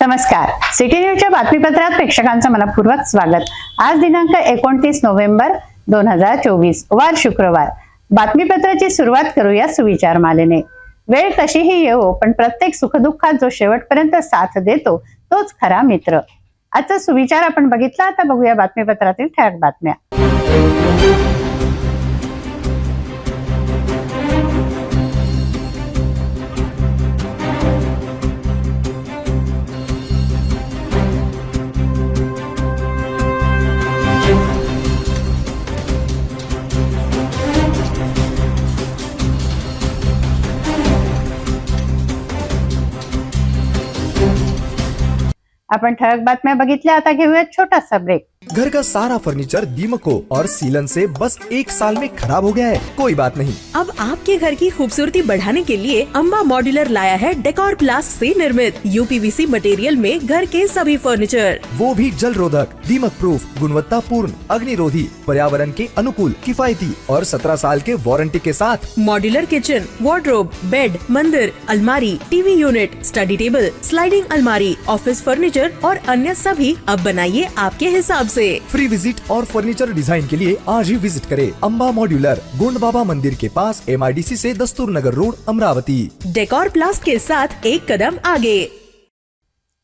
नमस्कार. सिटी न्यूजच्या बातमीपत्रात प्रेक्षकांचं मनपूर्वक स्वागत. आज दिनांक 29 नोव्हेंबर 2024 वार शुक्रवार. बातमीपत्राची सुरुवात करूया सुविचार मालेने. वेळ कशीही येवो पण प्रत्येक सुखदुःखात जो शेवटपर्यंत साथ देतो तोच खरा मित्र. आजचा सुविचार आपण बघितला. आता बघूया बातमीपत्रातील ठळक बातम्या. आपण ठळक बातम्या बघितल्या. आता घेऊया छोटासा ब्रेक. घर का सारा फर्नीचर दीमकों और सीलन से बस 1 साल में खराब हो गया है. कोई बात नहीं, अब आपके घर की खूबसूरती बढ़ाने के लिए अम्बा मॉड्यूलर लाया है डेकोर प्लास्ट से निर्मित यूपीवीसी मटेरियल में घर के सभी फर्नीचर, वो भी जल रोधक, दीमक प्रूफ, गुणवत्ता पूर्ण, अग्निरोधी, पर्यावरण के अनुकूल, किफायती और 17 साल के वारंटी के साथ. मॉड्यूलर किचन, वार्डरोब, बेड, मंदिर, अलमारी, TV unit, study table, sliding अलमारी, ऑफिस फर्नीचर और अन्य सभी अब बनाइए आपके हिसाब से. फ्री विजिट और फर्नीचर डिजाइन के लिए आज ही विजिट करें अम्बा मॉड्यूलर, गोंड बाबा मंदिर के पास, MIDC से दस्तूर नगर रोड, अमरावती. डेकोर प्लास्ट के साथ एक कदम आगे.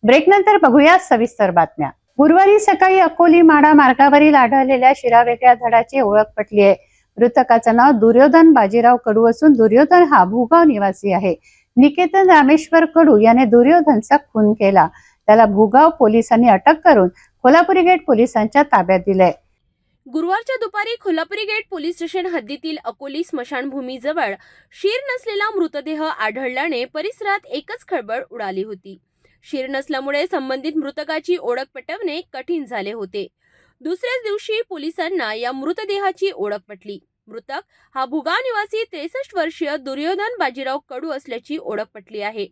ब्रेक नंतर बघूया सविस्तर बातम्या. गुरुवारी सकाळी अकोली माडा मार्गावरील आढळलेल्या शिरावेगळ्या धडाची ओळख पटली आहे. मृतकाचं नाव दुर्योधन बाजीराव कडू असून दुर्योधन हा भूगाव निवासी आहे. निकेतन रामेश्वर कडू याने दुर्योधनचा खून केला. त्याला भूगाव पोलिसांनी अटक करून कोल्हापुरी गेट पोलिसांच्या ताब्यात दिले. गुरुवारच्या दुपारी कोल्हापुरी गेट पोलीस स्टेशन हद्दीतील अकोली स्मशानभूमीजवळ शीर नसलेला मृतदेह आढळल्याने परिसरात एकच खळबळ उडाली होती. शीर नसल्यामुळे संबंधित मृतकाची ओळख पटवणे कठीण झाले होते. दुसऱ्याच दिवशी पोलिसांना या मृतदेहाची ओळख पटली. मृतक हा भुगाव निवासी 63 वर्षीय दुर्योधन बाजीराव कडू असल्याची ओळख पटली आहे.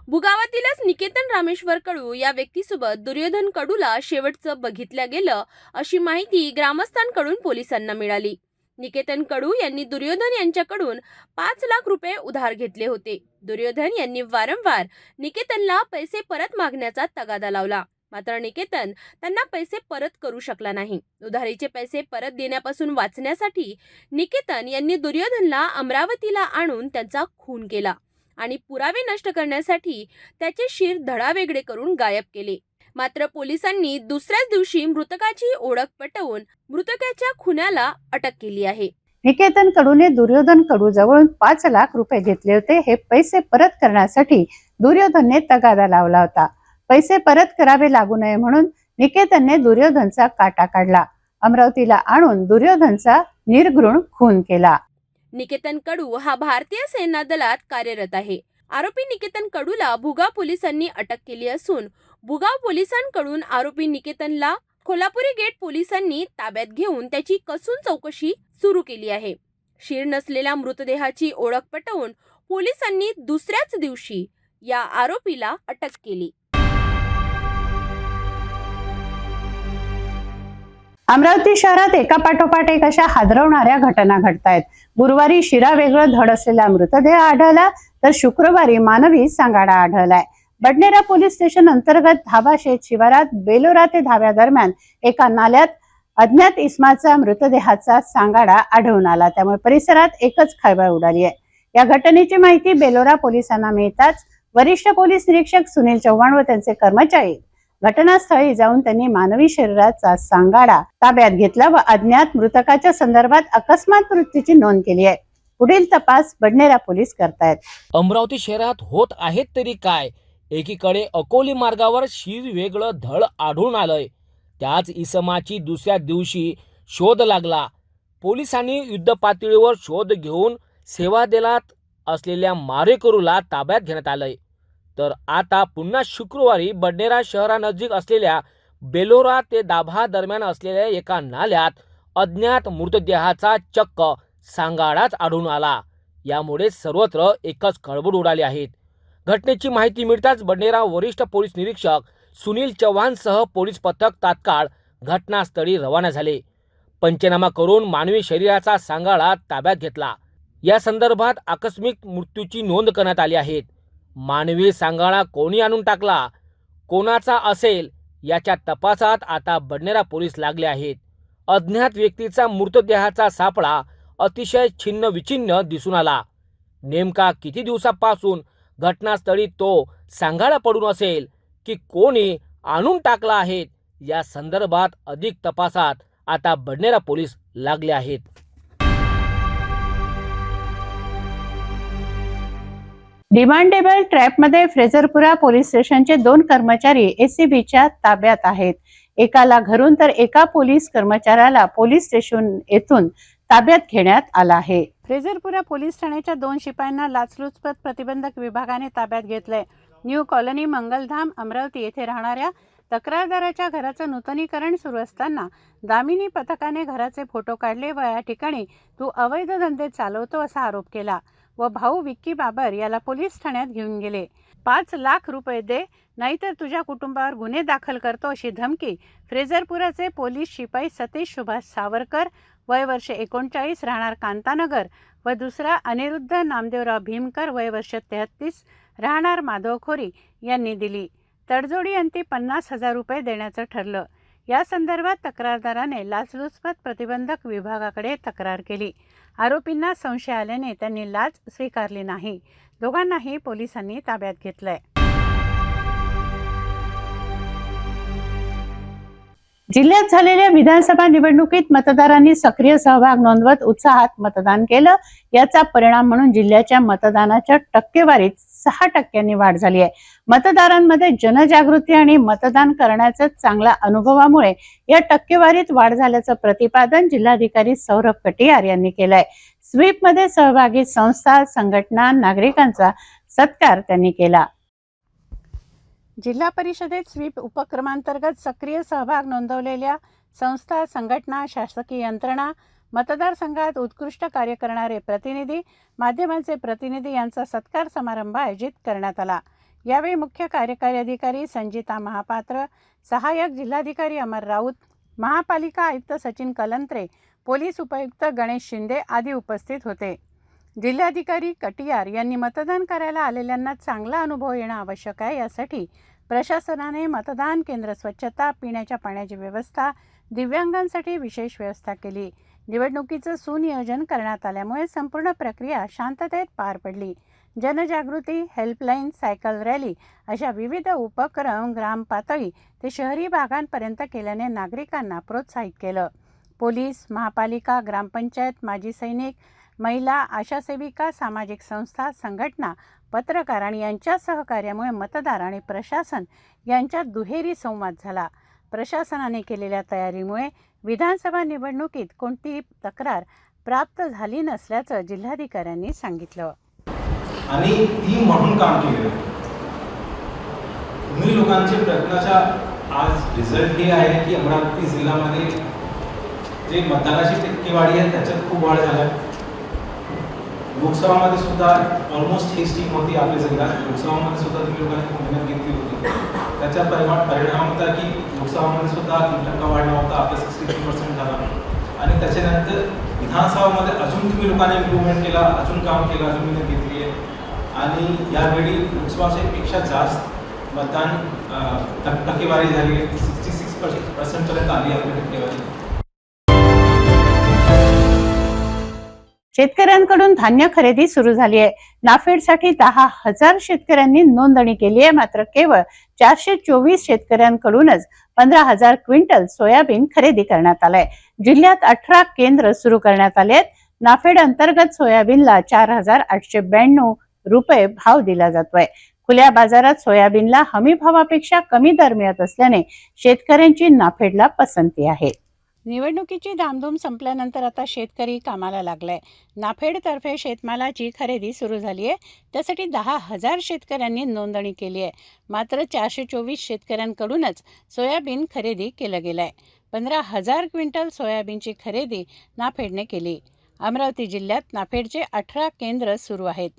भुगावातीलच निकेतन रामेश्वर कडू या व्यक्तीसोबत दुर्योधन कडूला शेवटचं बघितलं गेलं अशी माहिती ग्रामस्थांकडून पोलिसांना मिळाली. निकेतन कडू यांनी दुर्योधन यांच्याकडून 5 लाख रुपये उधार घेतले होते. दुर्योधन यांनी वारंवार निकेतनला पैसे परत मागण्याचा तगादा लावला. मात्र निकेतन त्यांना पैसे परत करू शकला नाही. उधारीचे पैसे परत देण्यापासून वाचण्यासाठी निकेतन यांनी दुर्योधनला अमरावतीला आणून त्यांचा खून केला आणि पुरावे नष्ट करण्यासाठी त्याचे शीर धडावेगळे करून गायब केले. मात्र पोलिसांनी दुसऱ्याच दिवशी मृतकाची ओळख पटवून मृतकाच्या खुनाला अटक केली आहे. निकेतन कडूने दुर्योधन कडू जवळून 5 लाख रुपये घेतले होते. हे पैसे परत करण्यासाठी दुर्योधनने तगादा लावला होता. पैसे परत करावे लागू नये म्हणून निकेतनने दुर्योधनचा काटा काढला. अमरावतीला आणून दुर्योधनचा निर्घृण खून केला. निकेतन कडू हा भारतीय सेना दलात कार्यरत आहे. आरोपी निकेतन कडूला भुगाव पोलिसांनी अटक केली असून भुगाव पोलिसांकडून आरोपी निकेतनला कोल्हापुरी गेट पोलिसांनी ताब्यात घेऊन त्याची कसून चौकशी सुरू केली आहे. शीर नसलेल्या मृतदेहाची ओळख पटवून पोलिसांनी दुसऱ्याच दिवशी या आरोपीला अटक केली. अमरावती शहरात एकापाठोपाठ एक अशा हादरवणाऱ्या घटना घडतायत. गुरुवारी शिरा वेगळं धड असलेला मृतदेह आढळला तर शुक्रवारी मानवी सांगाडा आढळलाय. बडनेरा पोलीस स्टेशन अंतर्गत धाबा शेत शिवारात बेलोरा ते धाब्या दरम्यान एका नाल्यात अज्ञात इसमाचा मृतदेहाचा सांगाडा आढळून आला. त्यामुळे परिसरात एकच खळबळ उडाली आहे. या घटनेची माहिती बेलोरा पोलिसांना मिळताच वरिष्ठ पोलीस निरीक्षक सुनील चव्हाण व त्यांचे कर्मचारी घटनास्थळी जाऊन त्यांनी मानवी शरीराचा सांगाडा ताब्यात घेतला व अज्ञात मृतकाच्या संदर्भात अकस्मात मृत्यूची नोंद केली आहे. पुढील तपास बडनेरा पोलीस करतायत. अमरावती शहरात होत आहेत तरी काय. एकीकडे अकोली मार्गावर शीर वेगळं धड आढळून आलंय. त्याच इसमाची दुसऱ्या दिवशी शोध लागला. पोलिसांनी युद्धपातळीवर शोध घेऊन सेवा दलात असलेल्या मारेकरूला ताब्यात घेण्यात आलंय. तर आता पुन्हा शुक्रवारी बडनेरा शहरानजीक असलेल्या बेलोरा ते दाभा दरम्यान असलेल्या एका नाल्यात अज्ञात मृतदेहाचा चक्क सांगाडाच आढळून आला. यामुळे सर्वत्र एकच खळबळ उडाली आहेत. घटनेची माहिती मिळताच बडनेरा वरिष्ठ पोलीस निरीक्षक सुनील चव्हाणसह पोलीस पथक तात्काळ घटनास्थळी रवाना झाले. पंचनामा करून मानवी शरीराचा सांगाडा ताब्यात घेतला. या संदर्भात आकस्मिक मृत्यूची नोंद करण्यात आली आहे. मानवी सांगाडा कोणी आणून टाकला, कोणाचा असेल याच्या तपासात आता बडनेरा पोलीस लागले आहेत. अज्ञात व्यक्तीचा मृतदेहाचा सापळा अतिशय छिन्न विछिन्न दिसून आला. नेमका किती दिवसापासून घटनास्थळी तो सांगाडा पडून असेल की कोणी आणून टाकला आहे या संदर्भात अधिक तपासात आता बडनेरा पोलीस लागले आहेत. डिमांडेबल ट्रॅपमध्ये फ्रेझरपुरा पोलीस स्टेशनचे 2 कर्मचारी एसीबीच्या ताब्यात आहेत. एकाला घरून तर एका पोलीस कर्मचाऱ्याला पोलीस स्टेशन येथून ताब्यात घेण्यात आला आहे. फ्रेझरपुरा पोलीस ठाण्याच्या 2 शिपायांना लाचलुचपत प्रतिबंधक विभागाने ताब्यात घेतलंय. न्यू कॉलनी मंगलधाम अमरावती येथे राहणाऱ्या तक्रारदाराच्या घराचं नूतनीकरण सुरू असताना दामिनी पथकाने घराचे फोटो काढले व या ठिकाणी तू अवैध धंदे चालवतो असा आरोप केला व भाऊ विक्की बाबर याला पोलीस ठाण्यात घेऊन गेले. 5 लाख रुपये दे नाहीतर तुझ्या कुटुंबावर गुन्हे दाखल करतो अशी धमकी फ्रेझरपुराचे पोलीस शिपाई सतीश सुभाष सावरकर वय वर्ष 39 राहणार कांतानगर व दुसरा अनिरुद्ध नामदेवराव भीमकर वय वर्ष 33 राहणार माधवखोरी यांनी दिली. तडजोडी अंती 50,000 रुपये देण्याचं ठरलं. या संदर्भात तक्रारदाराने लाचलुचपत प्रतिबंधक विभागाकडे तक्रार केली. आरोपींना संशय आल्याने त्यांनी लाच स्वीकारली नाही. दोघांनाही पोलिसांनी ताब्यात घेतलंय. जिल्ह्यात झालेल्या विधानसभा निवडणुकीत मतदारांनी सक्रिय सहभाग नोंदवत उत्साहात मतदान केलं. याचा परिणाम म्हणून जिल्ह्याच्या मतदानाच्या टक्केवारीत 6% वाढ झाली आहे. मतदारांमध्ये जनजागृती आणि मतदान करण्याच्या चांगल्या अनुभवामुळे या टक्केवारीत वाढ झाल्याचं प्रतिपादन जिल्हाधिकारी सौरभ कटियार यांनी केलंय. स्वीपमध्ये सहभागी संस्था, संघटना, नागरिकांचा सत्कार त्यांनी केला. जिल्हा परिषदेत स्वीप उपक्रमांतर्गत सक्रिय सहभाग नोंदवलेल्या संस्था, संघटना, शासकीय यंत्रणा, मतदारसंघात उत्कृष्ट कार्य करणारे प्रतिनिधी, माध्यमांचे प्रतिनिधी यांचा सत्कार समारंभ आयोजित करण्यात आला. यावेळी मुख्य कार्यकारी अधिकारी संजिता महापात्र, सहाय्यक जिल्हाधिकारी अमर राऊत, महापालिका आयुक्त सचिन कलंत्रे, पोलीस उपायुक्त गणेश शिंदे आदी उपस्थित होते. जिल्हाधिकारी कटियार यांनी मतदान करायला आलेल्यांना चांगला अनुभव येणं आवश्यक आहे. यासाठी प्रशासनाने मतदान केंद्र स्वच्छता, पिण्याच्या पाण्याची व्यवस्था, दिव्यांगांसाठी विशेष व्यवस्था केली. निवडणुकीचं सुनियोजन करण्यात आल्यामुळे संपूर्ण प्रक्रिया शांततेत पार पडली. जनजागृती, हेल्पलाईन, सायकल रॅली अशा विविध उपक्रम ग्राम पातळी ते शहरी भागांपर्यंत केल्याने नागरिकांना प्रोत्साहित केलं. पोलीस, महापालिका, ग्रामपंचायत, माजी सैनिक, महिला, आशा सेविका, सामाजिक संस्था, संघटना, पत्रकार आणि यांच्या सहकार्यामुळे मतदार आणि प्रशासन यांच्यात दुहेरी संवाद झाला. प्रशासनाने केलेल्या तयारीमुळे विधानसभा निवडणुकीत कोणतीही तक्रार प्राप्त झाली नसल्याचं जिल्हाधिकाऱ्यांनी सांगितलं. आणि टीम म्हणून काम केलेलं. तुम्ही लोकांच्या प्रयत्नाचा आज रिझल्ट हे आहे की अमरावती जिल्ह्यामध्ये जे मतदानाची टक्केवारी आहे त्याच्यात खूप वाढ झाला. लोकसभामध्ये सुद्धा ऑलमोस्ट हीच टीम होती आपल्या जिल्ह्यात. लोकसभामध्ये सुद्धा तुम्ही लोकांनी खूप मेहनत घेतली होती. त्याचा परिणाम होता की लोकसभामध्ये सुद्धा 3% वाढला होता, आपला 63% झाला. आणि त्याच्यानंतर विधानसभामध्ये अजून तुम्ही लोकांनी इम्प्रूव्हमेंट केला, अजून काम केलं, अजून मेहनत घेतली आहे. आणि यावेळी लोकसभापेक्षा जास्त मतदान टक्केवारी झाली आहे. 66% पर्यंत आली आपली टक्केवारी. शेतकऱ्यांकडून धान्य खरेदी सुरू झाली आहे. नाफेडसाठी 10,000 शेतकऱ्यांनी नोंदणी केली आहे. मात्र केवळ 424 शेतकऱ्यांकडूनच 15,000 क्विंटल सोयाबीन खरेदी करण्यात आलंय. जिल्ह्यात 18 केंद्र सुरू करण्यात आले आहेत. नाफेड अंतर्गत सोयाबीनला 4,892 रुपये भाव दिला जातोय. खुल्या बाजारात सोयाबीनला हमी भावापेक्षा कमी दर मिळत असल्याने शेतकऱ्यांची नाफेडला पसंती आहे. निवडणुकीची धामधूम संपल्यानंतर आता शेतकरी कामाला लागलाय. नाफेडतर्फे शेतमालाची खरेदी सुरू झाली आहे. त्यासाठी 10,000 शेतकऱ्यांनी नोंदणी केली आहे. मात्र 424 शेतकऱ्यांकडूनच सोयाबीन खरेदी केलं गेलंय. 15,000 क्विंटल सोयाबीनची खरेदी नाफेडने केली. अमरावती जिल्ह्यात नाफेडचे 18 केंद्र सुरू आहेत.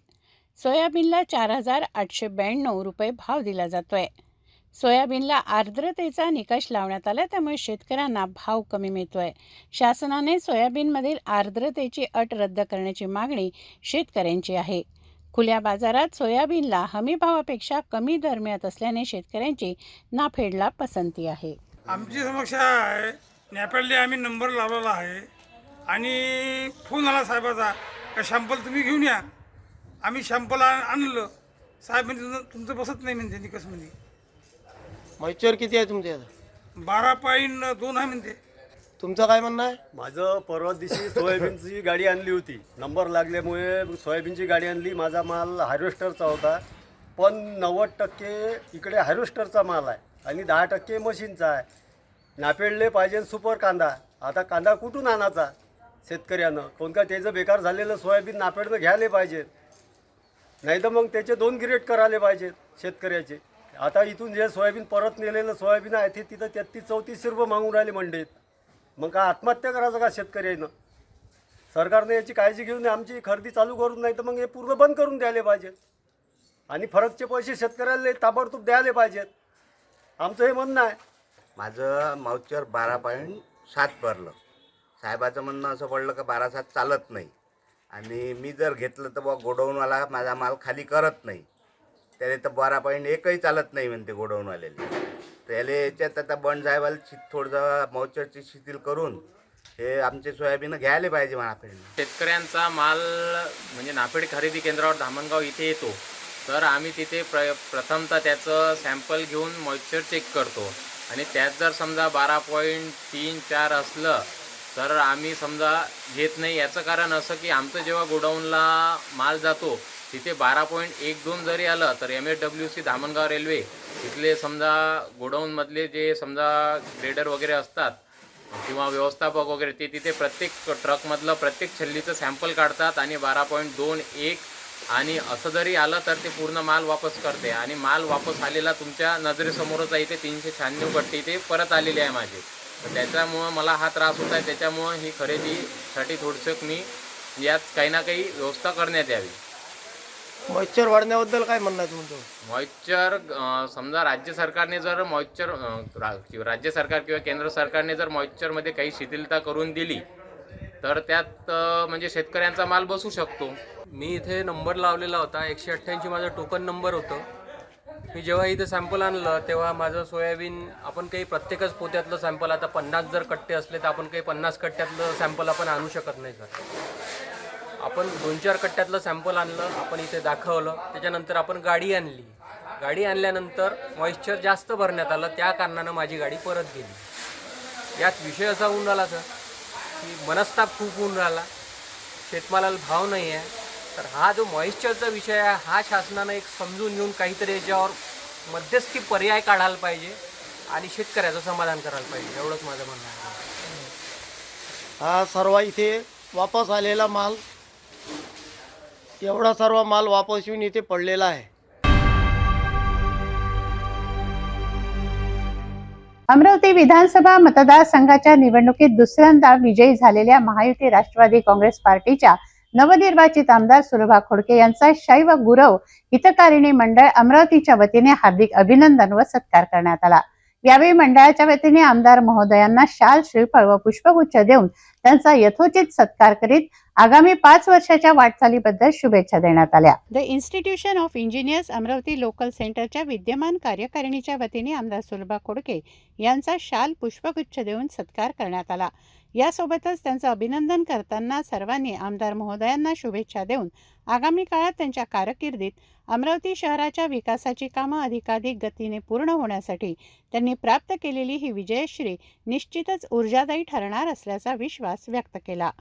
सोयाबीनला 4,892 रुपये भाव दिला जातोय. सोयाबीनला आर्द्रतेचा निकष लावण्यात आला, त्यामुळे शेतकऱ्यांना भाव कमी मिळतोय. शासनाने सोयाबीनमधील आर्द्रतेची अट रद्द करण्याची मागणी शेतकऱ्यांची आहे. खुल्या बाजारात सोयाबीनला हमीभावापेक्षा कमी दर मिळत असल्याने शेतकऱ्यांची नाफेडला पसंती आहे. आमची समस्या आहे, नॅपॅडले आम्ही नंबर लावलेला आहे आणि फोन आला साहेबाचा का शॅम्पल तुम्ही घेऊन या. आम्ही शॅम्पल आणलं. साहेब म्हणजे तुमचं बसत नाही म्हणते निकसमध्ये. मॉइश्चर किती आहे तुमच्या इथं? 12.2 आहे म्हणते. तुमचं काय म्हणणं आहे? माझं परवा दिवशी सोयाबीनची गाडी आणली होती. नंबर लागल्यामुळे सोयाबीनची गाडी आणली. माझा माल हार्वेस्टरचा होता, पण 90% इकडे हार्वेस्टरचा माल आहे आणि 10% मशीनचा आहे. नापेडले पाहिजे सुपर कांदा. आता कांदा कुठून आणायचा शेतकऱ्यानं? कोण का त्याचं बेकार झालेलं सोयाबीन नापेडनं घ्यायला पाहिजे, नाही तर मग त्याचे 2 ग्रेड करायला पाहिजेत शेतकऱ्याचे. आता इथून जे सोयाबीन परत नेलेलं सोयाबीन आहे ते तिथं 33-34 रुपये मागून राहिले मंडईत. मग का आत्महत्या करायचं का शेतकऱ्यानं? सरकारने याची काळजी घेऊन आमची खरेदी चालू करून, नाही तर मग हे पूर्ण बंद करून द्यायला पाहिजेत आणि फरकचे पैसे शेतकऱ्याला ताबडतोब द्यायला पाहिजेत. आमचं हे म्हणणं आहे. माझं माउचर 12.7 भरलं. साहेबाचं म्हणणं असं पडलं का 12.7 चालत नाही आणि मी जर घेतलं तर बा गोडाऊनवाला माझा माल खाली करत नाही. त्याला तर 12.1ही चालत नाही म्हणते गोडाऊनवाल्याला. त्याला याच्यात आता बंड साहेबाला थोडंसं माउचरची शिथिल करून हे आमचे सोयाबीन घ्यायला पाहिजे नाफेड. शेतकऱ्यांचा माल म्हणजे नाफेड खरेदी केंद्रावर धामणगाव इथे येतो, तर आम्ही तिथे प्रथमतः त्याचं सॅम्पल घेऊन मॉइश्चर चेक करतो आणि त्यात जर समजा 12.3-4 असलं तर आम्ही समजा घेत नाही. याचं कारण असं की आमचं जेव्हा गोडाऊनला माल जातो तिथे 12.12 जरी आलं तर MSWC धामणगाव रेल्वे तिथले समजा गोडाऊनमधले जे समजा ग्रेडर वगैरे असतात किंवा व्यवस्थापक वगैरे ते तिथे प्रत्येक ट्रकमधलं प्रत्येक छल्लीचं सॅम्पल काढतात आणि 12.21 आणि असं जरी आलं तर ते पूर्ण माल वापस करते आणि माल वापस आलेला तुमच्या नजरेसमोरच आहे. इथे 396 गट्टी ते परत आलेली आहे माझे. तर त्याच्यामुळं मला हा त्रास होत आहे. त्याच्यामुळं ही खरेदीसाठी थोडंसं मी यात काही ना काही व्यवस्था करण्यात यावी. मॉइश्चर वाढण्याबद्दल काय म्हणणं आहे तुमचं? मॉइश्चर समजा राज्य सरकारने जर राज्य सरकार किंवा केंद्र सरकारने जर मॉइश्चरमध्ये काही शिथिलता करून दिली तर त्यात म्हणजे शेतकऱ्यांचा माल बसू शकतो. मी इथे नंबर लावलेला होता, 188 माझं टोकन नंबर होतं. मी जेव्हा इथे सॅम्पल आणलं तेव्हा माझं सोयाबीन आपण काही प्रत्येकच पोत्यातलं सॅम्पल, आता 50 जर कट्टे असले तर आपण काही 50 कट्ट्यातलं सॅम्पल आपण आणू शकत नाही सर. आपण 2-4 कट्ट्यातलं सॅम्पल आणलं, आपण इथे दाखवलं, त्याच्यानंतर आपण गाडी आणली. गाडी आणल्यानंतर मॉइश्चर जास्त भरण्यात आलं, त्या कारणानं माझी गाडी परत गेली. यात विषय असा होऊन राहिला सर की मनस्ताप खूप होऊन राहिला, शेतमालाला भाव नाही आहे. तर हा जो मॉइश्चरचा विषय आहे हा शासनानं एक समजून घेऊन काहीतरी याच्यावर मध्यस्थी पर्याय काढायला पाहिजे आणि शेतकऱ्याचं समाधान करायला पाहिजे, एवढंच माझं म्हणणं आहे. हा सर्व इथे वापस आलेला माल, एवढा सर्व माल वापस येऊन इथे पडलेला आहे. अमरावती विधानसभा मतदारसंघाच्या निवडणुकीत दुसऱ्यांदा विजयी झालेल्या महायुती राष्ट्रवादी काँग्रेस पार्टीच्या नवनिर्वाचित आमदार सुलभा खोडके यांचा शैव गुरव हितकारिणी मंडळ अमरावतीच्या वतीने हार्दिक अभिनंदन व सत्कार करण्यात आला. यावेळी मंडळाच्या वतीने आमदार महोदयांना शाल, श्रीफळ व पुष्पगुच्छ देऊन त्यांचा यथोचित सत्कार करीत आगामी 5 वर्षाच्या वाटचालीबद्दल शुभेच्छा देण्यात आल्या. The institution of engineers Amravati local सेंटरच्या विद्यमान कार्यकारिणीच्या वतीने आमदार सुलभा खोडके यांचा शाल, पुष्पगुच्छ देऊन सत्कार करण्यात आला. यासोबतच त्यांचं अभिनंदन करताना सर्वांनी आमदार महोदयांना शुभेच्छा देऊन आगामी काळात त्यांच्या कारकिर्दीत अमरावती शहराच्या विकासाची कामं अधिकाधिक गतीने पूर्ण होण्यासाठी त्यांनी प्राप्त केलेली ही विजयश्री निश्चितच ऊर्जादायी ठरणार असल्याचा विश्वास व्यक्त केला.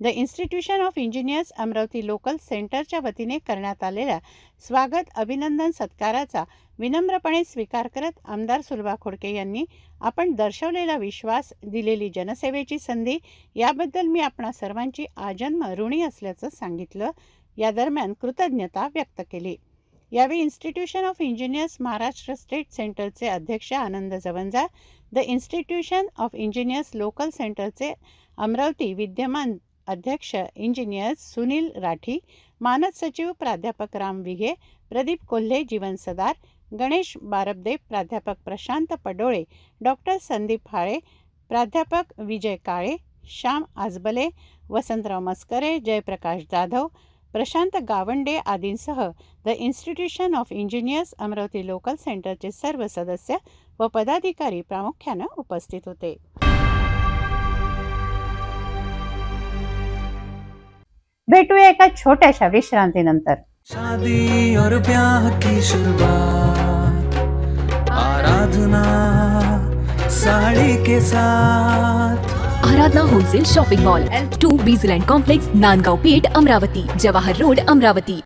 The institution of engineers Amravati local सेंटरच्या वतीने करण्यात आलेल्या स्वागत अभिनंदन सत्काराचा विनम्रपणे स्वीकार करत आमदार सुलभा खोडके यांनी आपण दर्शवलेला विश्वास, दिलेली जनसेवेची संधी याबद्दल मी आपणा सर्वांची आजन्म ऋणी असल्याचं सांगितलं. या दरम्यान कृतज्ञता व्यक्त केली. यावेळी institution of engineers Maharashtra state सेंटरचे अध्यक्ष Anand Jawanja, the institution of engineers local सेंटरचे अमरावती विद्यमान अध्यक्ष इंजिनियर्स सुनील राठी, मानद सचिव प्राध्यापक राम विघे, प्रदीप कोल्हे, जीवन सदार, गणेश बारबदे, प्राध्यापक प्रशांत पडोळे, डॉक्टर संदीप हाळे, प्राध्यापक विजय काळे, श्याम आजबले, वसंतराव मस्करे, जयप्रकाश जाधव, प्रशांत गावंडे आदींसह the institution of engineers Amravati local सेंटरचे सर्व सदस्य व पदाधिकारी प्रामुख्याने उपस्थित होते. भेटूया एका छोट्याशा विश्रांतीनंतर. शादी और ब्याह की शुरुआत आराधना साड़ी के साथ. Aradhana wholesale shopping mall L2 Bizland complex Nandgaon Peth Amravati Jawahar road Amravati.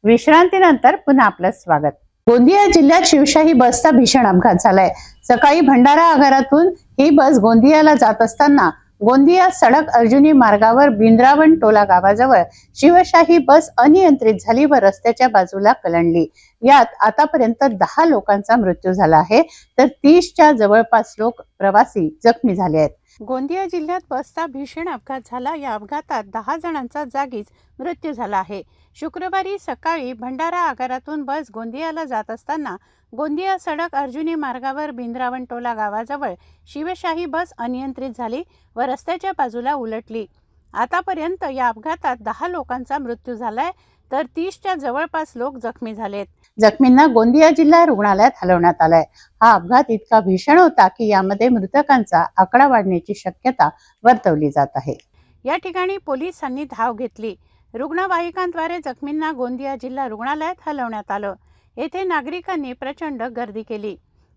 विश्रांतीनंतर पुन्हा आपलं स्वागत. गोंदिया जिल्ह्यात शिवशाही बसचा भीषण अपघात झालाय. सकाळी भंडारा आगारातून ही बस गोंदियाला जात असताना गोंदिया सडक अर्जुनी मार्गावर बिंद्रावण टोला गावाजवळ शिवशाही बस अनियंत्रित झाली व रस्त्याच्या बाजूला कलंडली. यात आतापर्यंत 10 लोकांचा मृत्यू झाला आहे तर 30च्या जवळपास लोक प्रवासी जखमी झाले आहेत. गोंदिया जिल्ह्यात बसचा भीषण अपघात झाला. या अपघातात 10 जणांचा जागीच मृत्यू झाला आहे. शुक्रवारी सकाळी भंडारा आगारातून बस गोंदियाला जात असताना गोंदिया सडक अर्जुनी मार्गावर बिंद्रावण टोला गावाजवळ शिवशाही बस अनियंत्रित झाली व रस्त्याच्या बाजूला उलटली. आतापर्यंत या अपघातात 10 लोकांचा मृत्यू झालाय तर 30च्या जवळपास लोक जखमी झालेत. जखमींना गोंदिया जिल्हा रुग्णालयात हलवण्यात आलंय. हा अपघात इतका भीषण होता की यामध्ये मृतकांचा आकडा वाढण्याची शक्यता वर्तवली जात आहे. या ठिकाणी पोलिसांनी धाव घेतली. रुग्णवाहिकांद्वारे जखमींना गोंदिया जिल्हा रुग्णालयात हलवण्यात आलं. येथे नागरिकांनी प्रचंड गर्दी केली.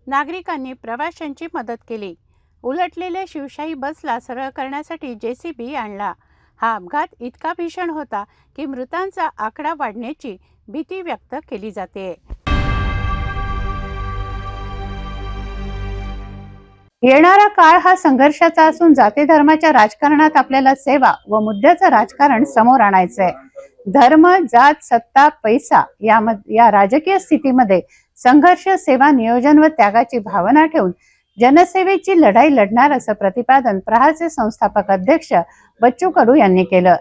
नागरिकांनी प्रवाशांची मदत केली. उलटलेल्या शिवशाही बसला सरळ करण्यासाठी JCB आणला. हा अपघात इतका भीषण होता की मृतांचा आकडा वाढण्याची भीती व्यक्त केली जाते. येणारा काळ हा संघर्षाचा असून जाती धर्माच्या राजकारणात आपल्याला सेवा व मुद्द्याचं राजकारण समोर आणायचंय. धर्म, जात, सत्ता, पैसा या राजकीय स्थितीमध्ये संघर्ष, सेवा, नियोजन व त्यागाची भावना ठेवून जनसेवेची लढाई लढणार असं प्रतिपादन प्रहारचे संस्थापक अध्यक्ष बच्चू कडू यांनी केलं.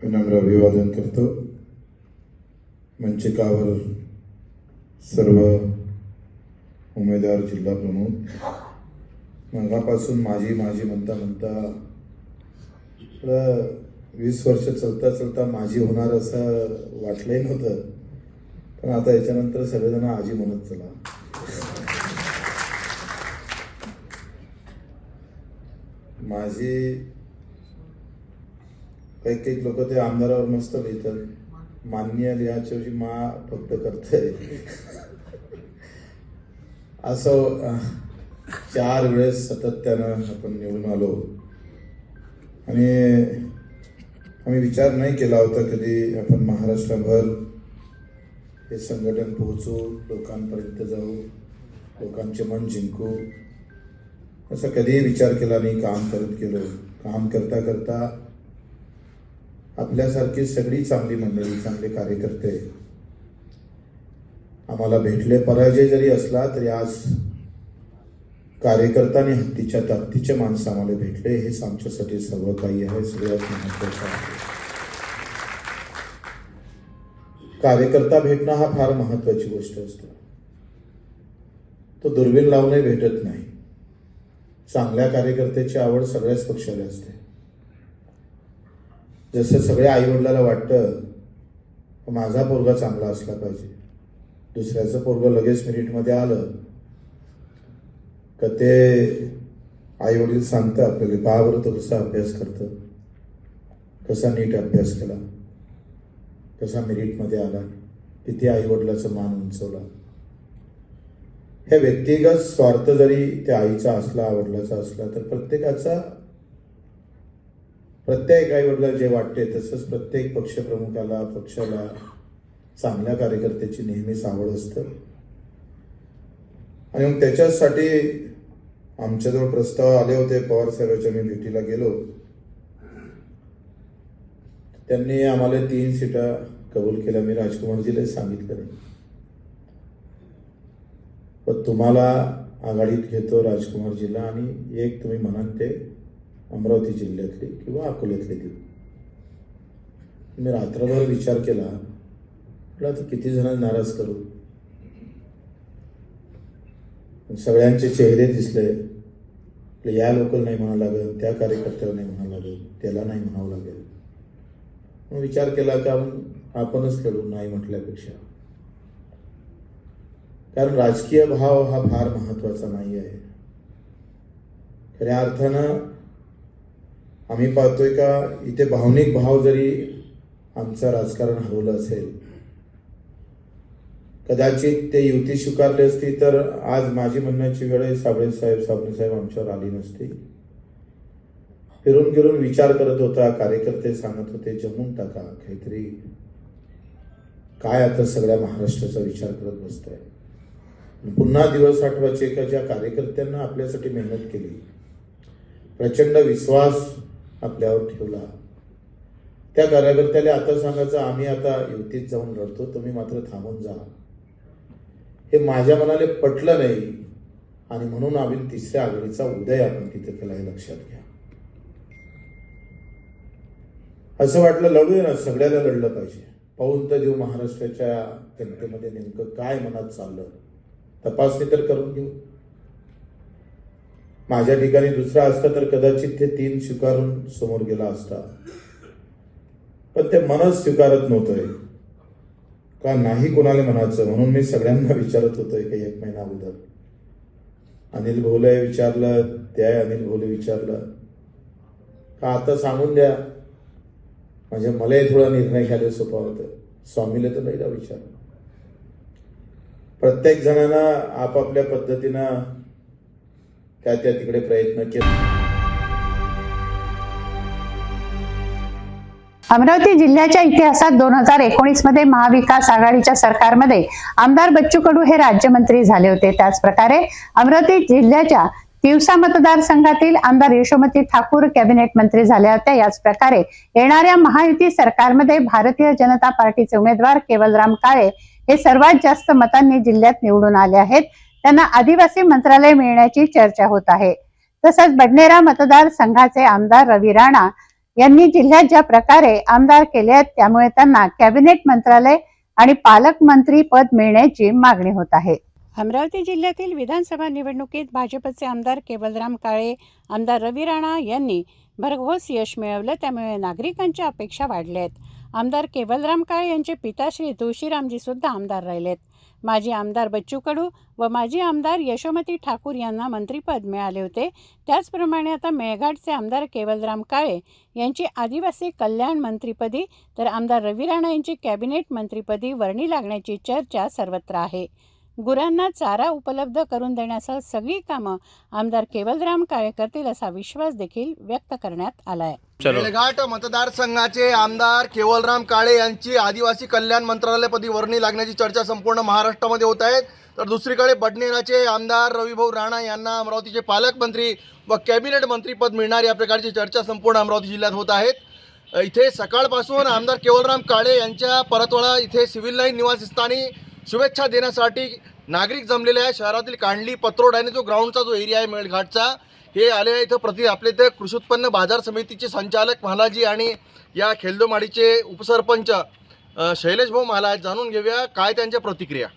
विनम्र अभिवादन करतो. मंचिकावर सर्व उमेदवार, जिल्हा प्रमुख, मगापासून माझी म्हणता 20 वर्ष चलता माझी होणार असं वाटलंही नव्हतं. पण आता याच्यानंतर सगळेजण आजी म्हणत चला. माझी काही लोक ते आमदारावर मस्त लिहितात. मान्य लिहाच्या ऐवजी मा फक्त करतंय. असं 4 वेळेस सातत्यानं आपण निवडून आलो आणि आम्ही विचार नाही केला होता कधी आपण महाराष्ट्रभर हे संघटन पोहोचू, लोकांपर्यंत जाऊ, लोकांचे मन जिंकू, असं कधीही विचार केला नाही. काम करत गेलो. काम करता करता आपल्यासारखी सगळी चांगली मंडळी, चांगले कार्यकर्ते आम्हाला भेटले. पराजय जरी असला तरी आज कार्यकर्ता आणि हत्तीच्या ताकदीचे माणसं आम्हाला भेटले. हेच आमच्यासाठी सर्व काही आहे. सगळ्यात महत्त्वाचं आहे. कार्यकर्ता भेटणं हा फार महत्त्वाची गोष्ट असते. तो दुर्बीण लावूनही भेटत नाही. चांगल्या कार्यकर्त्याची आवड सगळ्याच पक्षाला असते. जसं सगळ्या आईवडिलाला वाटतं माझा पोरगा चांगला असला पाहिजे, दुसऱ्याचं पोरगं लगेच मेरिटमध्ये आलं का ते आईवडील सांगतात आपल्याला, बाबा तो कसा अभ्यास करतो, कसा नीट अभ्यास केला, कसा मेरिटमध्ये आला, किती आईवडिलाचं मान उंचवला. हे व्यक्तिगत स्वार्थ जरी त्या आईचा असला, वडिलाचा असला, तर प्रत्येक आईवडिलाला जे वाटते तसंच प्रत्येक पक्षप्रमुखाला, पक्षाला चांगल्या कार्यकर्त्याची नेहमीच आवड असतं. आणि मग त्याच्यासाठी आमच्याजवळ प्रस्ताव आले होते. पवार साहेबांच्या मी भेटीला गेलो. त्यांनी आम्हाला 3 सीटा कबूल केल्या. मी राजकुमारजीला सांगितलं नाही, पण तुम्हाला आघाडीत घेतो राजकुमारजीला आणि एक तुम्ही म्हणाल ते अमरावती जिल्ह्यातले किंवा अकोल्यातले देऊ. मी रात्रभर विचार केला. म्हटलं आता किती जणांना नाराज करू. सगळ्यांचे चेहरे दिसले. या लोकल नाही म्हणावं लागेल, त्या कार्यकर्त्याला नाही म्हणावं लागेल, त्याला नाही म्हणावं लागेल. मग विचार केला का आपणच खेळू नाही म्हटल्यापेक्षा, कारण राजकीय भाव हा फार महत्वाचा नाही आहे. खऱ्या अर्थानं आम्ही पाहतोय का इथे भावनिक भाव जरी आमचं राजकारण हरवलं असेल, कदाचित ते युती स्वीकारली असती तर आज माझी म्हणण्याची वेळ साबणे साहेब आमच्यावर आली नसती. फिरून गिरून विचार करत होता, कार्यकर्ते सांगत होते जमून टाका काहीतरी, काय आता सगळ्या महाराष्ट्राचा विचार करत बसताय. पुन्हा दिवस आठवायचे का ज्या कार्यकर्त्यांना आपल्यासाठी मेहनत केली, प्रचंड विश्वास आपल्यावर ठेवला, त्या कार्यकर्त्याला आता सांगायचं आम्ही आता युतीत जाऊन लढतो, तुम्ही मात्र थांबून जा, हे माझ्या मनाला पटलं नाही. आणि म्हणून आम्ही तिसऱ्या आघाडीचा उदय आपण तिथे केला, हे लक्षात घ्या. असं वाटलं लढूया ना, सगळ्याला लढलं पाहिजे, पाहून तर देऊ महाराष्ट्राच्या जनतेमध्ये नेमकं काय मनात चाललं, तपासणी तर करून घेऊ. माझ्या ठिकाणी दुसरा असता तर कदाचित ते 3 स्वीकारून समोर गेला असता, पण ते मनच स्वीकारत नव्हतंय का नाही कोणाला म्हणायचं. म्हणून मी सगळ्यांना विचारत होतोय की 1 महिना अगोदर अनिल भोले विचारलं, त्या अनिल भोले विचारलं का आता सांगून द्या, म्हणजे मलाही थोडा निर्णय घ्यायला सोपा होतं. स्वामीला तर नाही विचारलं. प्रत्येक जणांना आपापल्या पद्धतीनं त्या तिकडे प्रयत्न केले. अमरावती जिल्ह्याच्या इतिहासात 2019 मध्ये महाविकास आघाडीच्या सरकारमध्ये आमदार बच्चू कडू हे राज्यमंत्री झाले होते. त्याच प्रकारे अमरावती जिल्ह्याच्या तिवसा मतदारसंघातील आमदार यशोमती ठाकूर कॅबिनेट मंत्री झाल्या होत्या. याच प्रकारे येणाऱ्या महायुती सरकारमध्ये भारतीय जनता पार्टीचे उमेदवार केवलराम काळे हे सर्वात जास्त मतांनी जिल्ह्यात निवडून आले आहेत. त्यांना आदिवासी मंत्रालय मिळण्याची चर्चा होत आहे. तसंच बडनेरा मतदारसंघाचे आमदार रवी राणा यांनी जिल्ह्यात ज्या प्रकारे आमदार केले आहेत त्यामुळे त्यांना कॅबिनेट मंत्रालय आणि पालकमंत्री पद मिळण्याची मागणी होत आहे. अमरावती जिल्ह्यातील विधानसभा निवडणुकीत भाजपचे आमदार केवलराम काळे, आमदार रवी राणा यांनी भरघोस यश मिळवलं, त्यामुळे नागरिकांच्या अपेक्षा वाढल्या आहेत. आमदार केवलराम काळे यांचे पिता श्री तुळशीरामजी सुद्धा आमदार राहिलेत. माजी आमदार बच्चू कडू व माजी आमदार यशोमती ठाकूर यांना मंत्रिपद मिळाले होते. त्याचप्रमाणे आता मेळघाटचे आमदार केवलराम काळे यांची आदिवासी कल्याण मंत्रिपदी तर आमदार रवी राणा यांची कॅबिनेट मंत्रिपदी वर्णी लागण्याची चर्चा सर्वत्र आहे. गुरांना चारा उपलब्ध करून देण्यासह सगळी कामं आमदार केवलराम काळे करतील असा विश्वास देखील व्यक्त करण्यात आला आहे. मेळघाट मतदारसंघाचे आमदार केवलराम काळे यांची आदिवासी कल्याण मंत्रालयपदी वर्णी लागण्याची चर्चा संपूर्ण महाराष्ट्रामध्ये होत आहे. तर दुसरीकडे बडनेराचे आमदार रविभाऊ राणा यांना अमरावतीचे पालकमंत्री व कॅबिनेट मंत्रीपद मिळणार या प्रकारची चर्चा संपूर्ण अमरावती जिल्ह्यात होत आहेत. इथे सकाळपासून आमदार केवलराम काळे यांच्या परतवाडा इथे सिव्हिल लाईन निवासस्थानी शुभेच्छा देण्यासाठी नागरिक जमलेले आहे. शहरातील कांडली पत्रोड आणि जो ग्राउंडचा जो एरिया आहे मेळघाटचा, हे आले आहे इथं आपले इथे कृषी उत्पन्न बाजार समितीचे संचालक महालाजी आणि या खेल्दोमाडीचे उपसरपंच शैलेश भाऊ मला आहेत. जाणून घेऊया काय त्यांच्या प्रतिक्रिया.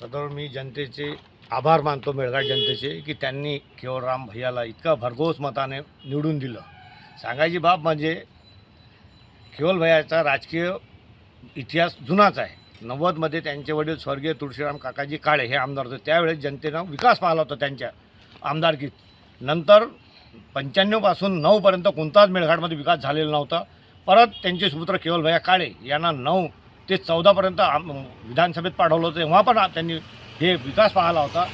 सदर मी जनतेचे आभार मानतो, मेळघाट जनतेचे, की त्यांनी केवलराम भैयाला इतका भरघोस मताने निवडून दिलं. सांगायची बाब म्हणजे केवल भैयाचा राजकीय इतिहास जुनाच आहे. 90मध्ये त्यांचे वडील स्वर्गीय तुळशीराम काकाजी काळे हे आमदार होते. त्यावेळेस जनतेनं विकास पाहिला होता त्यांच्या आमदारकीत. नंतर 95पासून 9पर्यंत कोणताच मेळघाटमध्ये विकास झालेला नव्हता. परत त्यांचे सुपुत्र केवल भैया काळे यांना 9 ते 14पर्यंत विधानसभेत पाठवलं होतं. तेव्हा पण त्यांनी हे विकास पाहिला होता.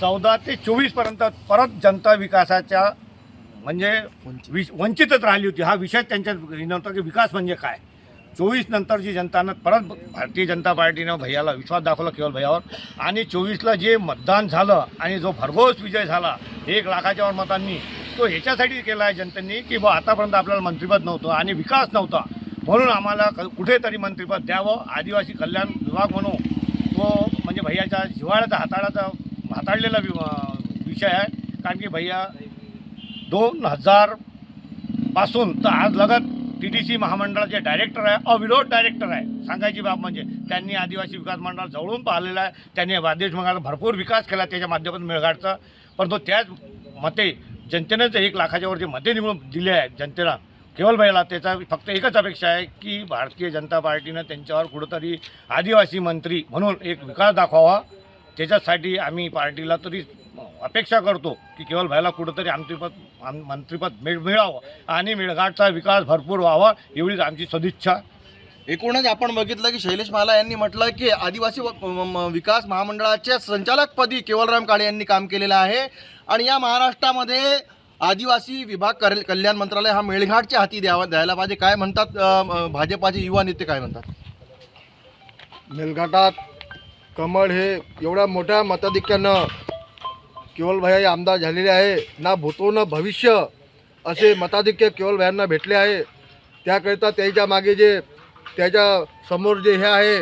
14 ते 24पर्यंत परत जनता विकासाच्या म्हणजे वंचितच राहिली होती. हा विषय त्यांच्या नंतर की विकास म्हणजे काय. 24 नंतरची जनतानं परत भारतीय जनता पार्टीनं भैयाला विश्वास दाखवला केवल भैयावर, आणि 24ला जे मतदान झालं आणि जो भरघोस विजय झाला 1 लाखाच्या वर मतांनी, तो ह्याच्यासाठी केला आहे जनतेने की बा आतापर्यंत आपल्याला मंत्रिपद नव्हतं आणि विकास नव्हता, म्हणून आम्हाला कुठेतरी मंत्रिपद द्यावं. आदिवासी कल्याण विभाग म्हणून तो म्हणजे भैयाच्या जिव्हाळ्याचा हाताळलेला विषय आहे. कारण की भैया 2000 पासून तर आज लगत TDC महामंडळाचे डायरेक्टर आहे, अविरोध डायरेक्टर आहे. सांगायची बाब म्हणजे त्यांनी आदिवासी विकास मंडळ जवळून पाहिलेलं आहे. त्यांनी आदेश मंगळाचा भरपूर विकास केला त्याच्या माध्यमातून मेळघाटचा. परंतु त्याच मते जनतेनंच 1 लाखाच्या वरती मते निवडून दिले आहेत जनतेला, केवलभाईला त्याचा फक्त एकच अपेक्षा आहे की भारतीय जनता पार्टीनं त्यांच्यावर कुठंतरी आदिवासी मंत्री म्हणून एक विकास दाखवावा. त्याच्यासाठी आम्ही पार्टीला तरी अपेक्षा करतो की केवलभाईला कुठंतरी मंत्रिपद मिळावं आणि मेळघाटचा विकास भरपूर व्हावा एवढीच आमची सदिच्छा. एकूणच आपण बघितलं की शैलेश माला यांनी म्हटलं की आदिवासी विकास महामंडळाच्या संचालकपदी केवलराम काळे यांनी काम केलेलं आहे आणि या महाराष्ट्रामध्ये आदिवासी विभाग कल्याण मंत्रालय हा मेळघाटच्या हाती द्यायला पाहिजे. काय म्हणतात भाजपाचे युवा नेते, काय म्हणतात? मेळघाटात कमळ हे एवढ्या मोठ्या मताधिक्यानं केवलभाई आमदार झालेले आहे. ना भूतो न भविष्य असे मताधिक्य केवलभाईंना भेटले आहे. त्याकरिता त्याच्या मागे जे त्याच्या समोर जे हे आहे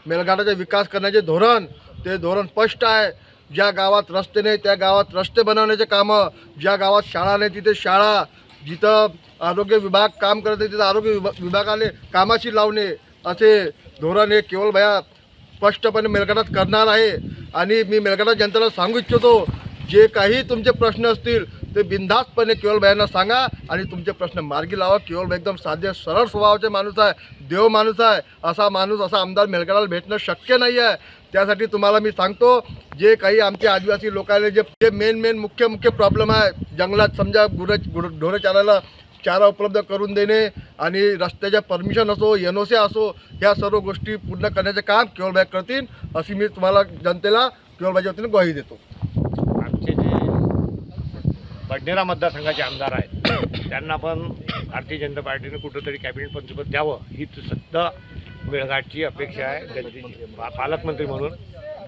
मेळघाटाचा विकास करण्याचे धोरण, ते धोरण स्पष्ट आहे. ज्या गावात रस्ते नाही त्या गावात रस्ते बनवण्याचे कामं, ज्या गावात शाळा नाही तिथे शाळा, जिथं आरोग्य विभाग काम करत आहे तिथं आरोग्य विभागाने कामाशी लावणे, असे धोरण हे केवलभाई स्पष्टपणे मेळघाटात करणार आहे. आणि मी मेळघाटात जनतेला सांगू इच्छितो, जे काही तुमचे प्रश्न असतील ते बिनधास्तपणे केवलभाईंना सांगा आणि तुमचे प्रश्न मार्गी लावा. केवलभाई एकदम साधे सरळ स्वभावाचे माणूस आहे, देव माणूस आहे. असा माणूस, असा आमदार मेळघाटाला भेटणं शक्य नाही आहे. त्यासाठी तुम्हाला मी सांगतो, जे काही आमचे आदिवासी लोकांना जे मेन मुख्य प्रॉब्लेम आहे, जंगलात समजा ढोरं चारायला चारा उपलब्ध करून देणे आणि रस्त्याच्या परमिशन असो, NOC असो, ह्या सर्व गोष्टी पूर्ण करण्याचे काम केवलभाई करतील अशी मी तुम्हाला जनतेला केवलभाईच्या वतीने ग्वाही देतो. आमचे जे बडनेरा मतदारसंघाचे आमदार आहेत त्यांना पण भारतीय जनता पार्टीने कुठंतरी कॅबिनेट मंत्रिपद द्यावं ही सुद्धा मेळघाटची अपेक्षा आहे. जनतेची पालकमंत्री म्हणून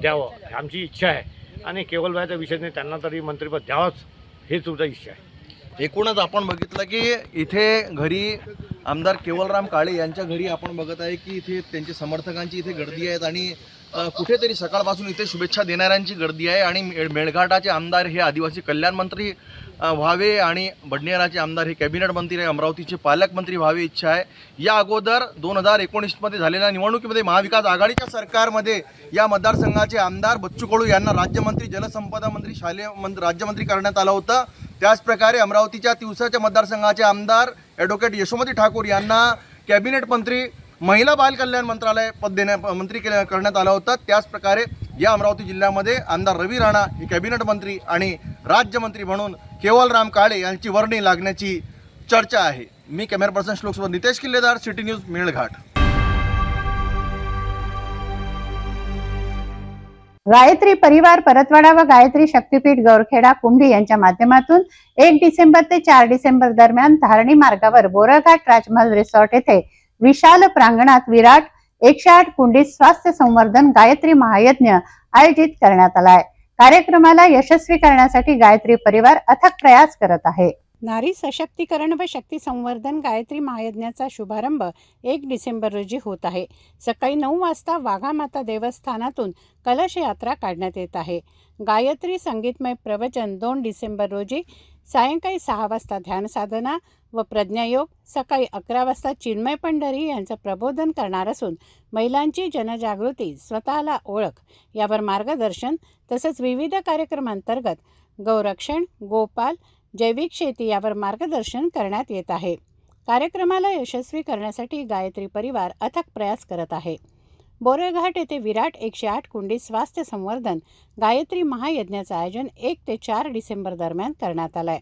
द्यावं आमची इच्छा आहे आणि केवलभाईच्या विषयाने त्यांना तरी मंत्रिपद द्यावंच हे सुद्धा इच्छा आहे. एकूणच आपण बघितलं की इथे घरी आमदार केवलराम काळे यांच्या घरी आपण बघत आहे की इथे त्यांच्या समर्थकांची इथे गर्दी आहेत आणि कुठेतरी सकाळपासून इथे शुभेच्छा देणाऱ्यांची गर्दी आहे. आणि मेळघाटाचे आमदार हे आदिवासी कल्याण मंत्री व्हावे आणि बडनेराचे आमदार हे कॅबिनेट मंत्री, अमरावतीचे पालकमंत्री व्हावे इच्छा आहे. या अगोदर 2019मध्ये झालेल्या निवडणुकीमध्ये महाविकास आघाडीच्या सरकारमध्ये या मतदारसंघाचे आमदार बच्चू कडू यांना राज्यमंत्री, जलसंपदा मंत्री, शालेय राज्यमंत्री करण्यात आलं होतं. त्याचप्रकारे अमरावतीच्या तिवसाच्या मतदारसंघाचे आमदार ॲडव्होकेट यशोमती ठाकूर यांना कॅबिनेट मंत्री, महिला बाल कल्याण मंत्रालय पद करण्यात आलं होतं. त्याचप्रकारे या अमरावती जिल्ह्यामध्ये आमदार रवी राणा हे कॅबिनेट मंत्री आणि राज्यमंत्री म्हणून केवलराम काळे यांची वर्णी लागण्याची चर्चा आहे. मी कॅमेरा पर्सन श्लोकसोबत नितेश किल्लेदार, सिटी न्यूज, मेळघाट. गायत्री परिवार परतवाडा व गायत्री शक्तीपीठ गौरखेडा कुंभी यांच्या माध्यमातून 1 डिसेंबर ते 4 डिसेंबर दरम्यान धारणी मार्गावर बोरघाट राजमहल रिसॉर्ट येथे विशाल प्रांगणात विराट 108 कुंडीत स्वास्थ्य संवर्धन गायत्री महायज्ञ आयोजित करण्यात आलाय. कार्यक्रमाला यशस्वी करण्यासाठी गायत्री परिवार अथक प्रयास करत आहे. नारी सशक्तीकरण व शक्ती संवर्धन गायत्री महायज्ञाचा शुभारंभ 1 डिसेंबर रोजी होत आहे. सकाळी 9 वाजता वाघामाता देवस्थानातून कलश यात्रा काढण्यात येत आहे. गायत्री संगीतमय प्रवचन 2 डिसेंबर रोजी सायंकाळी 6 वाजता ध्यान साधना व प्रज्ञायोग, सकाळी 11 वाजता चिन्मय पंढरी यांचं प्रबोधन करणार असून महिलांची जनजागृती, स्वतःला ओळख यावर मार्गदर्शन तसंच विविध कार्यक्रमांतर्गत गौरक्षण, गोपाल, जैविक शेती यावर मार्गदर्शन करण्यात येत आहे. कार्यक्रमाला यशस्वी करण्यासाठी गायत्री परिवार अथक प्रयास करत आहे. बोरेघाट येथे विराट 108 कुंडी स्वास्थ्य संवर्धन गायत्री महायज्ञाचं आयोजन 1 ते 4 डिसेंबर दरम्यान करण्यात आलं आहे.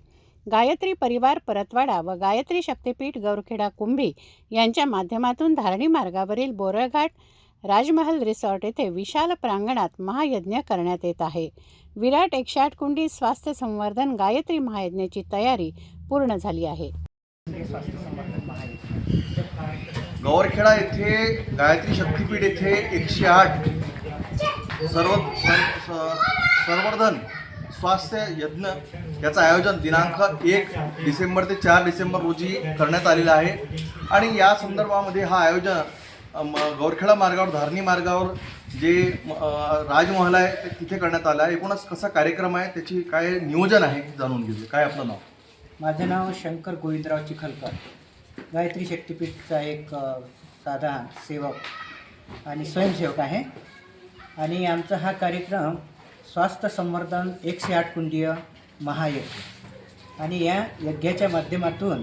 गायत्री परिवार परतवाडा व गायत्री शक्तीपीठ गौरखेडा कुंभी यांच्या माध्यमातून धारणी मार्गावरील बोरेघाट राजमहल रिसॉर्ट येथे विशाल प्रांगणात महायज्ञ करण्यात येत आहे. विराट 108 कुंडी स्वास्थ्य संवर्धन गायत्री महायज्ञाची तयारी पूर्ण झाली आहे. गौरखेडा येथे गायत्री शक्तीपीठ येथे 108 संवर्धन स्वास्थ्य यज्ञ याचं आयोजन दिनांक 1 डिसेंबर ते 4 डिसेंबर रोजी करण्यात आलेलं आहे. आणि या संदर्भामध्ये हा आयोजन गौरखेडा मार्गावर, धारणी मार्गावर जे राजमहल आहे ते तिथे करण्यात आलं आहे. एकूणच कसा कार्यक्रम आहे, त्याची काय नियोजन आहे जाणून घेऊया. काय आपलं नाव? माझं नाव शंकर गोविंदराव चिखलकर, गायत्री शक्तीपीठचा एक साधा सेवक आणि स्वयंसेवक आहे. आणि आमचा हा कार्यक्रम स्वास्थ्य संवर्धन 108 कुंडीय महायज्ञ आणि या यज्ञाच्या माध्यमातून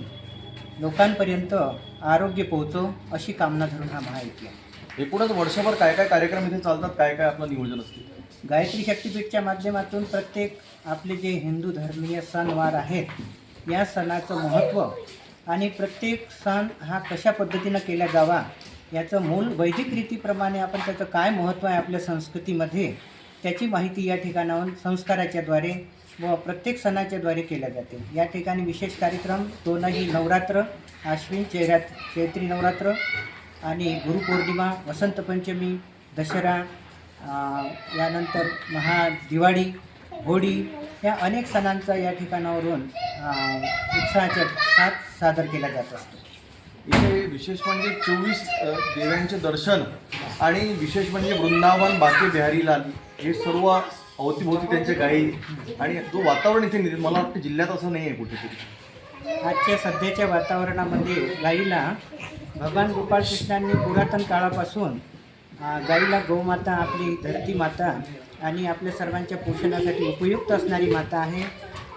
लोकांपर्यंत आरोग्य पोहोचो अशी कामना धरून हा महायज्ञ आहे. एकूणच वर्षभर काय काय कार्यक्रम इथे चालतात, काय काय आपलं नियोजन असते? गायत्री शक्तीपीठच्या माध्यमातून प्रत्येक आपले जे हिंदू धर्मीय सणवार आहेत या सणाचं महत्त्व आणि प्रत्येक सण हा कशा पद्धतीनं केला जावा याचं मूल वैदिक रीतीप्रमाणे आपण त्याचं काय महत्त्व आहे आपल्या संस्कृतीमध्ये त्याची माहिती या ठिकाणाहून संस्काराच्याद्वारे व प्रत्येक सणाच्याद्वारे केल्या जाते. या ठिकाणी विशेष कार्यक्रम दोनही नवरात्र, आश्विन चैत्री नवरात्र आणि गुरुपौर्णिमा, वसंत पंचमी, दसरा, यानंतर दिवाळी, होळी या अनेक सणांचा या ठिकाणावरून उत्साहाच्या साथ सादर केला जात असतो. इथे विशेष म्हणजे 24 देवांचे दर्शन आणि विशेष म्हणजे वृंदावन, बाके बिहारीलाल हे सर्व अवतीभोवती त्यांचे गाई आणि जो वातावरण इथे मला वाटतं जिल्ह्यात असं नाही आहे कुठेतरी. आजच्या सध्याच्या वातावरणामध्ये गाईला भगवान गोपाळ कृष्णांनी पुरातन काळापासून गाईला गोमाता, आपली धरती माता आणि आपल्या सर्वांच्या पोषणासाठी उपयुक्त असणारी माता आहे.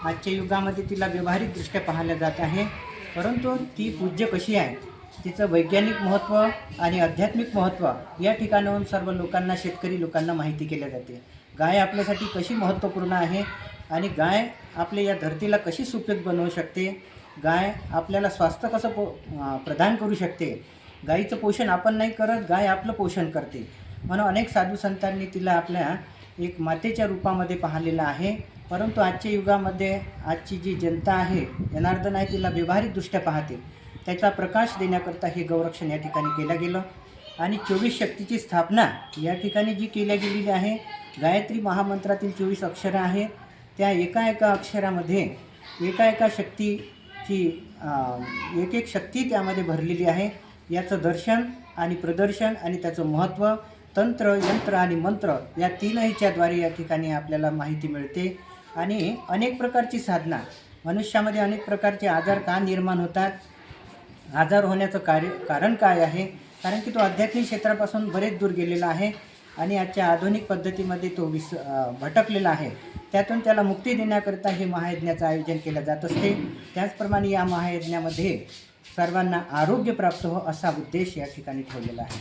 आजच्या युगामध्ये तिला व्यावहारिकदृष्ट्या पाहिलं जात आहे, परंतु ती पूज्य कशी आहे, तिचं वैज्ञानिक महत्त्व आणि आध्यात्मिक महत्त्व या ठिकाणाहून सर्व लोकांना, शेतकरी लोकांना माहिती केल्या जाते. गाय आपल्यासाठी कशी महत्त्वपूर्ण आहे आणि गाय आपल्या या धरतीला कशी सुपीक बनवू शकते, गाय आपल्याला स्वास्थ्य कसं प्रदान करू शकते. गाईचं पोषण आपण नाही करत, गाय आपलं पोषण करते. म्हणून अनेक साधू संतांनी तिला आपल्या एक मातेच्या रूपामध्ये पाहिलेलं आहे. परंतु आजच्या युगामध्ये आजची जी जनता आहे, जनार्दन आहे, तिला व्यावहारिकदृष्ट्या पाहते. त्याचा प्रकाश देण्याकरता हे गौरक्षण या ठिकाणी केलं गेलं आणि 24 शक्तीची स्थापना या ठिकाणी जी केल्या गेलेली आहे. गायत्री महामंत्रातील 24 अक्षरं आहेत. त्या एका एका अक्षरामध्ये एका एका शक्तीची एक शक्ती त्यामध्ये भरलेली आहे. याचं दर्शन आणि प्रदर्शन आणि त्याचं महत्त्व तंत्र, यंत्र आणि मंत्र या तीनहीच्याद्वारे या ठिकाणी आपल्याला माहिती मिळते. आणि अनेक प्रकारची साधना, मनुष्यामध्ये अनेक प्रकारचे आजार का निर्माण होतात, आजार होण्याचं कारण काय आहे, कारण की तो आध्यात्मिक क्षेत्रापासून बरेच दूर गेलेला आहे आणि आजच्या आधुनिक पद्धतीमध्ये तो भटकलेला आहे. त्यातून त्याला मुक्ती देण्याकरता हे महायज्ञाचं आयोजन केलं जात असते. त्याचप्रमाणे या महायज्ञामध्ये सर्वांना आरोग्य प्राप्त हो असा उद्देश या ठिकाणी ठेवलेला आहे.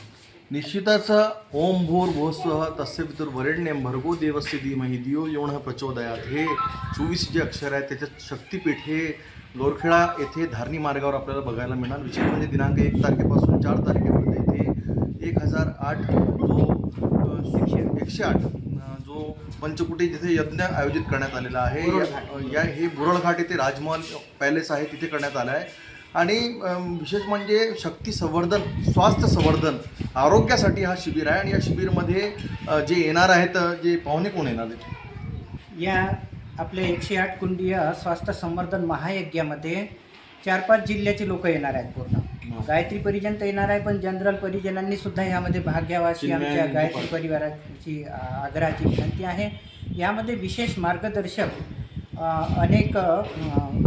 निश्चितच ओम भूर्भुवस्वः तस्य पितुर्वरेण्यं भर्गो देवस्य धीमहि धियो यो नः प्रचोदयात् हे 24 जे अक्षर आहेत त्याच्यात शक्तिपीठ हे लोरखेडा येथे धारणी मार्गावर आपल्याला बघायला मिळणार. विशेष म्हणजे दिनांक 1 तारखेपासून 4 तारखेपर्यंत इथे 1008 जो 108 जो पंचकुटी जिथे यज्ञ आयोजित करण्यात आलेला आहे. हे बुरळघाट येथे राजमहल पॅलेस आहे तिथे करण्यात आलं आहे. आणि विशेष म्हणजे शक्ती संवर्धन, स्वास्थ्य संवर्धन, आरोग्यासाठी हा शिबिर आहे. आणि या शिबिरमध्ये जे येणार आहेत, जे पाहुणे कोण येणार आहेत, या आपल्या 108 कुंडीय स्वास्थ्य संवर्धन महायज्ञामध्ये 4-5 जिल्ह्याचे लोक येणार आहेत. पूर्ण गायत्री परिजन तर येणार आहे, पण जनरल परिजनांनी सुद्धा यामध्ये भाग घ्यावा अशी आमच्या गायत्री परिवाराची आग्रहाची विनंती आहे. यामध्ये विशेष मार्गदर्शक अनेक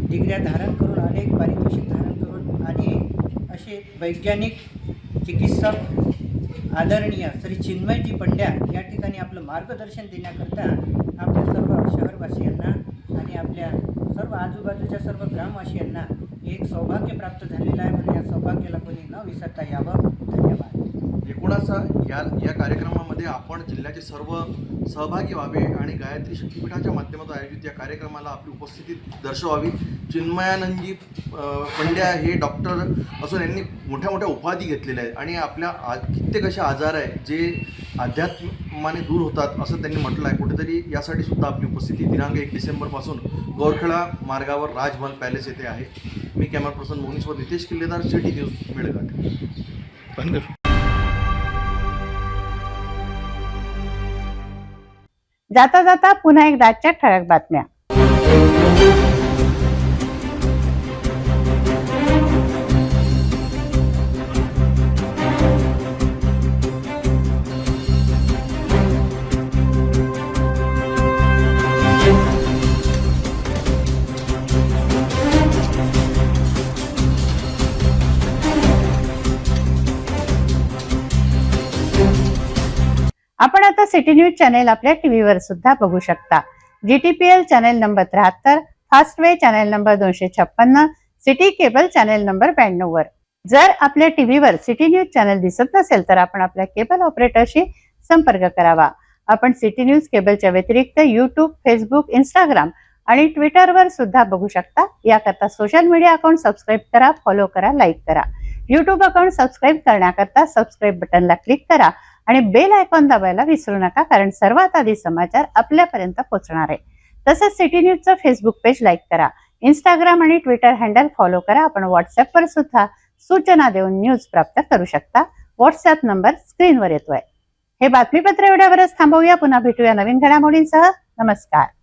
डिग्र्या धारण करून, अनेक पारितोषिक धारण करून आणि असे वैज्ञानिक चिकित्सक आदरणीय श्री चिन्मयजी पंड्या या ठिकाणी आपलं मार्गदर्शन देण्याकरता आपल्या सर्व शहरवासियांना आणि आपल्या सर्व आजूबाजूच्या सर्व ग्रामवासियांना एक सौभाग्य प्राप्त झालेलं आहे. म्हणून या सौभाग्याला कोणी न विसरता यावं. धन्यवाद. एकूणच या कार्यक्रमामध्ये आपण जिल्ह्याचे सर्व सहभागी व्हावे आणि गायत्री शक्तीपीठाच्या माध्यमातून आयोजित या कार्यक्रमाला आपली उपस्थिती दर्शवावी. चिन्मयानंदजी पंड्या हे डॉक्टर असून यांनी मोठ्या मोठ्या उपाधी घेतलेल्या आहेत आणि आपल्या कित्येक असे आजार आहे जे अध्यात्माने दूर होतात असं त्यांनी म्हटलं आहे. कुठेतरी यासाठी सुद्धा आपली उपस्थिती दिनांक 1 डिसेंबरपासून गौरखेडा मार्गावर राजमहल पॅलेस येथे आहे. मी कॅमेरा पर्सन मोहनीसोबत नितेश किल्लेदार, सिटी न्यूज, मेळघाट. जाता जाता पुन्हा एक आजच्या ठळक बातम्या. आपण आता सिटी न्यूज चॅनेल आपल्या टीव्हीवर सुद्धा बघू शकता. GTPL channel number 73, Fastway channel number 256, city cable channel number 92 वर. जर आपल्या टीव्हीवर सिटी न्यूज चॅनल दिसत नसेल तर आपण आपल्या केबल ऑपरेटरशी संपर्क करावा. आपण सिटी न्यूज केबलच्या व्यतिरिक्त YouTube, फेसबुक, इंस्टाग्राम आणि ट्विटरवर सुद्धा बघू शकता. याकरता सोशल मीडिया अकाउंट सबस्क्राईब करा, फॉलो करा, लाईक करा. YouTube अकाउंट सबस्क्राईब करण्याकरता सबस्क्राईब बटनला क्लिक करा आणि बेल आयकॉन दाबायला विसरू नका, कारण सर्वात आधी समाचार आपल्यापर्यंत पोहोचणार आहे. तसंच सिटी न्यूजचं फेसबुक पेज लाईक करा, इंस्टाग्राम आणि ट्विटर हँडल फॉलो करा. आपण व्हॉट्सअपवर सुद्धा सूचना देऊन न्यूज प्राप्त करू शकता. व्हॉट्सअप नंबर स्क्रीनवर येतोय. हे बातमीपत्र एवढ्यावरच थांबवूया. पुन्हा भेटूया नवीन घडामोडींसह. नमस्कार.